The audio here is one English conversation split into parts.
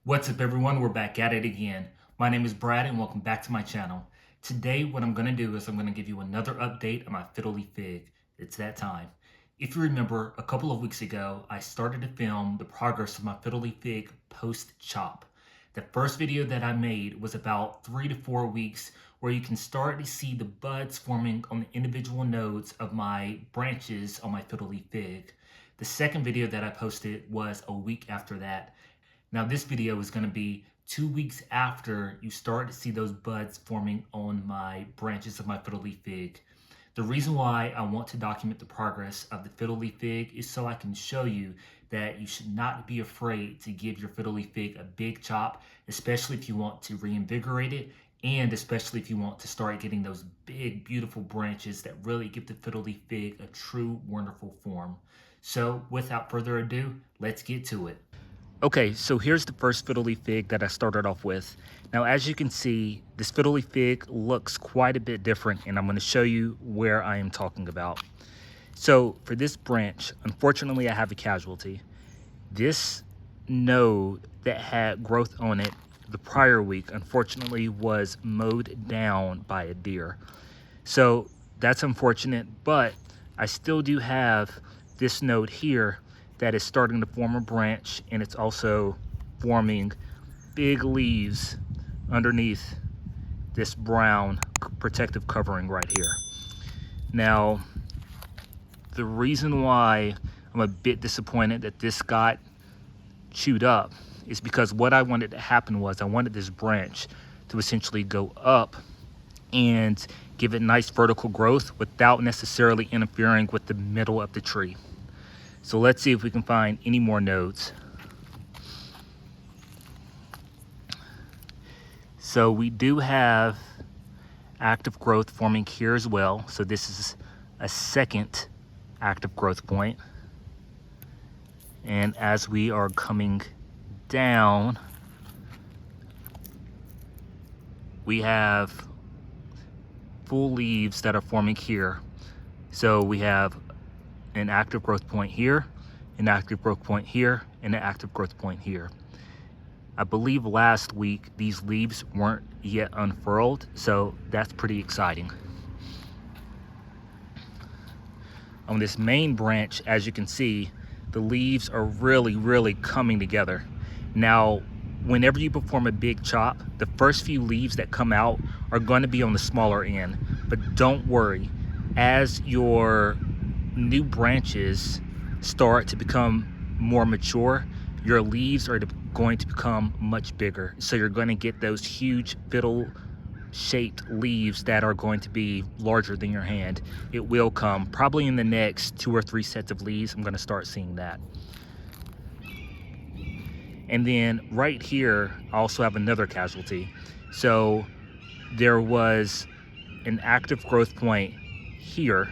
What's up everyone, we're back at it again. My name is Brad and welcome back to my channel. Today what I'm going to do is I'm going to give you another update on my Fiddle Leaf Fig. It's that time. If you remember, a couple of weeks ago I started to film the progress of my Fiddle Leaf Fig post-chop. The first video that I made was about 3 to 4 weeks where you can start to see the buds forming on the individual nodes of my branches on my Fiddle Leaf Fig. The second video that I posted was a week after that. Now this video is going to be 2 weeks after you start to see those buds forming on my branches of my Fiddle Leaf Fig. The reason why I want to document the progress of the Fiddle Leaf Fig is so I can show you that you should not be afraid to give your Fiddle Leaf Fig a big chop, especially if you want to reinvigorate it and especially if you want to start getting those big, beautiful branches that really give the Fiddle Leaf Fig a true, wonderful form. So without further ado, let's get to it. Okay, so here's the first Fiddle Leaf Fig that I started off with. Now, as you can see, this Fiddle Leaf Fig looks quite a bit different, and I'm going to show you where I am talking about. So for this branch, unfortunately, I have a casualty. This node that had growth on it the prior week, unfortunately, was mowed down by a deer. So that's unfortunate, but I still do have this node here that is starting to form a branch, and it's also forming big leaves underneath this brown protective covering right here. Now, the reason why I'm a bit disappointed that this got chewed up is because what I wanted to happen was I wanted this branch to essentially go up and give it nice vertical growth without necessarily interfering with the middle of the tree. So let's see if we can find any more nodes. So we do have active growth forming here as well. So this is a second active growth point. And as we are coming down, we have full leaves that are forming here. So we have an active growth point here, an active growth point here, and an active growth point here. I believe last week these leaves weren't yet unfurled, so that's pretty exciting. On this main branch, as you can see, the leaves are really coming together. Now, whenever you perform a big chop, the first few leaves that come out are going to be on the smaller end, but don't worry, as your new branches start to become more mature, your leaves are going to become much bigger. So you're going to get those huge fiddle shaped leaves that are going to be larger than your hand. It will come probably in the next 2 or 3 sets of leaves. I'm going to start seeing that. And then right here, I also have another casualty. So there was an active growth point here,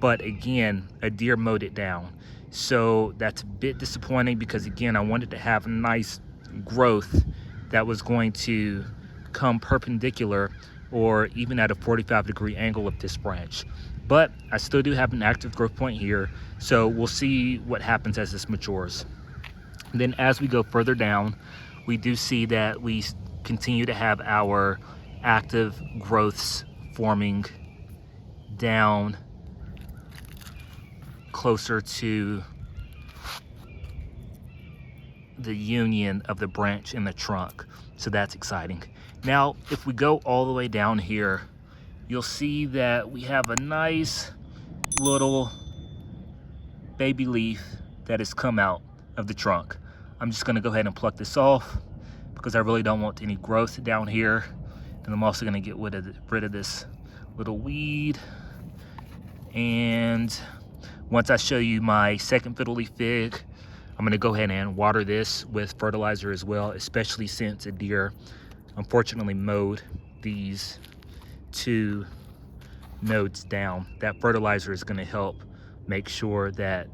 but again, a deer mowed it down. So that's a bit disappointing because again, I wanted to have nice growth that was going to come perpendicular or even at a 45-degree angle of this branch. But I still do have an active growth point here, so we'll see what happens as this matures. And then as we go further down, we do see that we continue to have our active growths forming down closer to the union of the branch and the trunk. So that's exciting. Now, if we go all the way down here, you'll see that we have a nice little baby leaf that has come out of the trunk. I'm just gonna go ahead and pluck this off because I really don't want any growth down here. And I'm also gonna get rid of this little weed. And once I show you my second Fiddle Leaf Fig, I'm gonna go ahead and water this with fertilizer as well, especially since a deer unfortunately mowed these 2 nodes down. That fertilizer is gonna help make sure that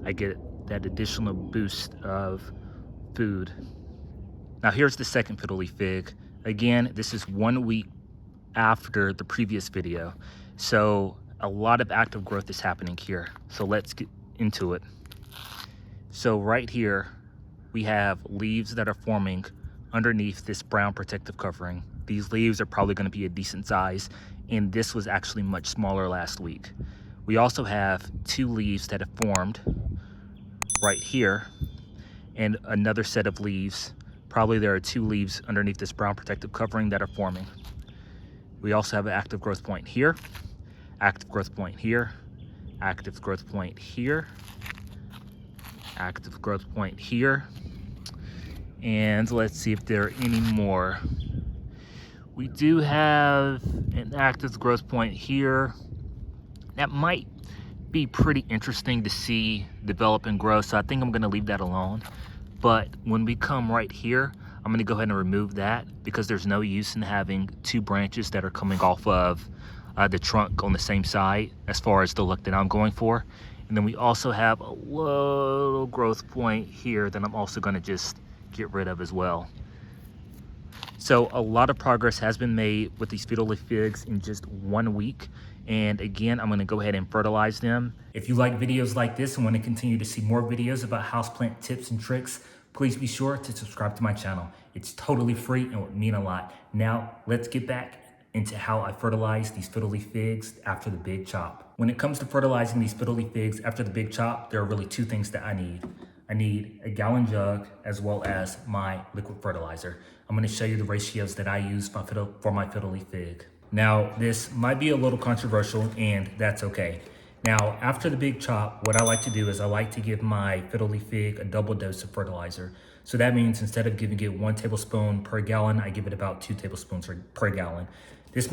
I get that additional boost of food. Now here's the second Fiddle Leaf Fig. Again, this is 1 week after the previous video. So a lot of active growth is happening here. So let's get into it. So right here, we have leaves that are forming underneath this brown protective covering. These leaves are probably going to be a decent size, and this was actually much smaller last week. We also have 2 leaves that have formed right here, and another set of leaves. Probably there are 2 leaves underneath this brown protective covering that are forming. We also have an active growth point here, active growth point here, active growth point here, active growth point here, and let's see if there are any more. We do have an active growth point here that might be pretty interesting to see develop and grow, so I think I'm going to leave that alone. But when we come right here, I'm going to go ahead and remove that because there's no use in having 2 branches that are coming off of the trunk on the same side as far as the look that I'm going for. And then we also have a little growth point here that I'm also going to just get rid of as well. So a lot of progress has been made with these Fiddle Leaf Figs in just 1 week. And again, I'm going to go ahead and fertilize them. If you like videos like this and want to continue to see more videos about houseplant tips and tricks, please be sure to subscribe to my channel. It's totally free and would mean a lot. Now, let's get back into how I fertilize these Fiddle Leaf Figs after the big chop. When it comes to fertilizing these Fiddle Leaf Figs after the big chop, there are really 2 things that I need. I need a gallon jug as well as my liquid fertilizer. I'm going to show you the ratios that I use for my Fiddle Leaf Fig. Now, this might be a little controversial, and that's okay. Now, after the big chop, what I like to do is I like to give my Fiddle Leaf Fig a double dose of fertilizer. So that means instead of giving it 1 tablespoon per gallon, I give it about 2 tablespoons per gallon. This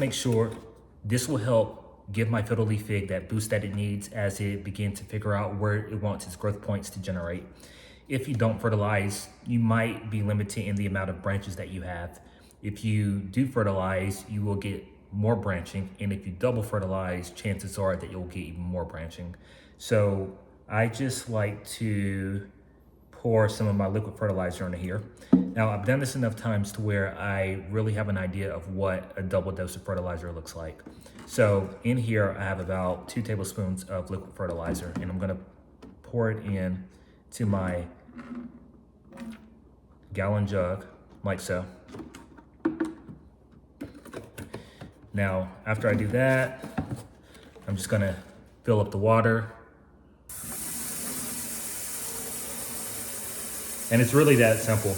will help give my Fiddle Leaf Fig that boost that it needs as it begins to figure out where it wants its growth points to generate. If you don't fertilize, you might be limited in the amount of branches that you have. If you do fertilize, you will get more branching, and if you double fertilize, chances are that you'll get even more branching. So I just like to pour some of my liquid fertilizer into here. Now, I've done this enough times to where I really have an idea of what a double dose of fertilizer looks like. So in here, I have about 2 tablespoons of liquid fertilizer, and I'm gonna pour it in to my gallon jug, like so. Now, after I do that, I'm just gonna fill up the water. And it's really that simple.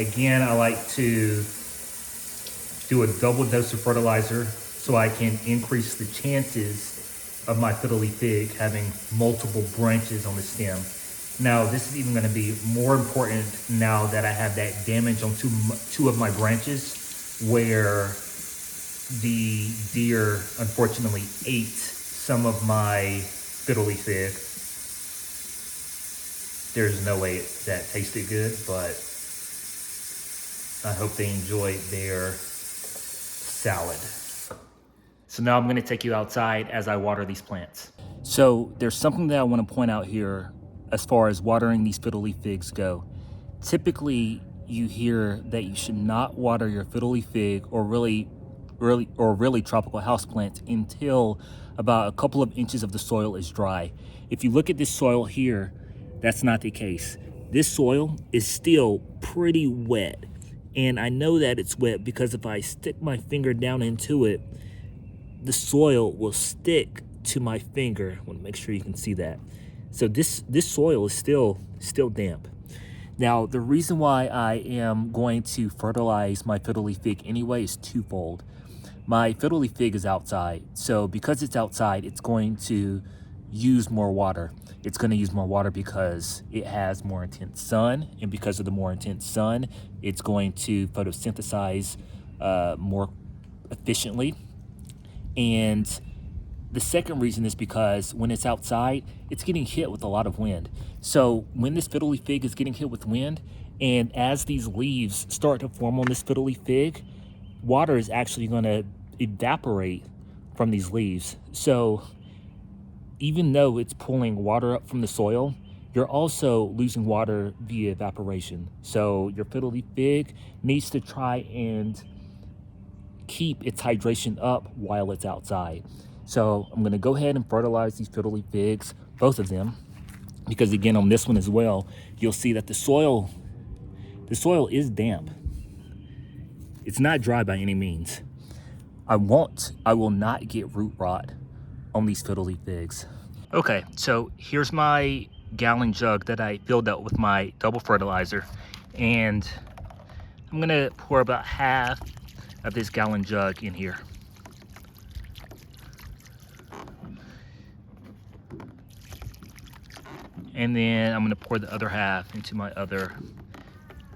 Again, I like to do a double dose of fertilizer so I can increase the chances of my Fiddle Leaf Fig having multiple branches on the stem. Now, this is even gonna be more important now that I have that damage on two of my branches where the deer unfortunately ate some of my Fiddle Leaf Fig. There's no way that tasted good, but I hope they enjoyed their salad. So now I'm gonna take you outside as I water these plants. So there's something that I wanna point out here as far as watering these Fiddle Leaf Figs go. Typically, you hear that you should not water your Fiddle Leaf Fig or really tropical houseplants until about a couple of inches of the soil is dry. If you look at this soil here, that's not the case. This soil is still pretty wet. And I know that it's wet because if I stick my finger down into it, the soil will stick to my finger. I want to make sure you can see that. So this soil is still damp. Now, the reason why I am going to fertilize my Fiddle Leaf Fig anyway is twofold. My Fiddle Leaf Fig is outside, so because it's outside, it's going to use more water. It's going to use more water because it has more intense sun, and because of the more intense sun, it's going to photosynthesize more efficiently. And the second reason is because when it's outside, it's getting hit with a lot of wind. So when this Fiddle Leaf Fig is getting hit with wind, and as these leaves start to form on this Fiddle Leaf Fig, water is actually going to evaporate from these leaves. So even though it's pulling water up from the soil, you're also losing water via evaporation. So your Fiddle Leaf Fig needs to try and keep its hydration up while it's outside. So I'm going to go ahead and fertilize these Fiddle Leaf Figs, both of them. because again, on this one as well, you'll see that the soil is damp. It's not dry by any means. I will not get root rot on these Fiddle Leaf Figs. Okay, so here's my gallon jug that I filled up with my double fertilizer, and I'm gonna pour about half of this gallon jug in here. And then I'm gonna pour the other half into my other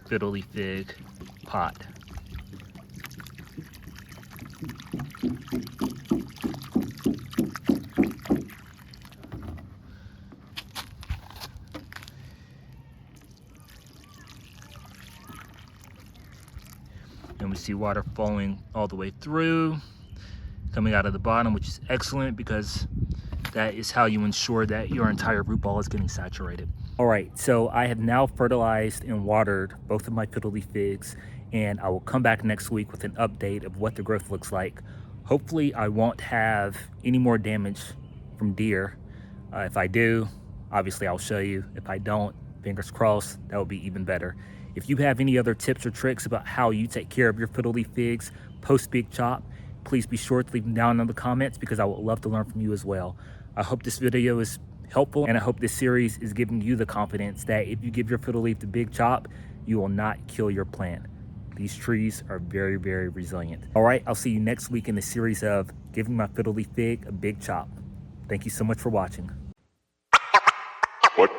Fiddle Leaf Fig pot. And we see water flowing all the way through, coming out of the bottom, which is excellent because that is how you ensure that your entire root ball is getting saturated. All right, so I have now fertilized and watered both of my Fiddle Leaf Figs, and I will come back next week with an update of what the growth looks like. Hopefully I won't have any more damage from deer. If I do, obviously I'll show you. If I don't, fingers crossed, that would be even better. If you have any other tips or tricks about how you take care of your Fiddle Leaf Figs post big chop, please be sure to leave them down in the comments because I would love to learn from you as well. I hope this video is helpful, and I hope this series is giving you the confidence that if you give your Fiddle Leaf the big chop, you will not kill your plant. These trees are very, very resilient. All right, I'll see you next week in the series of giving my Fiddle Leaf Fig a big chop. Thank you so much for watching. What?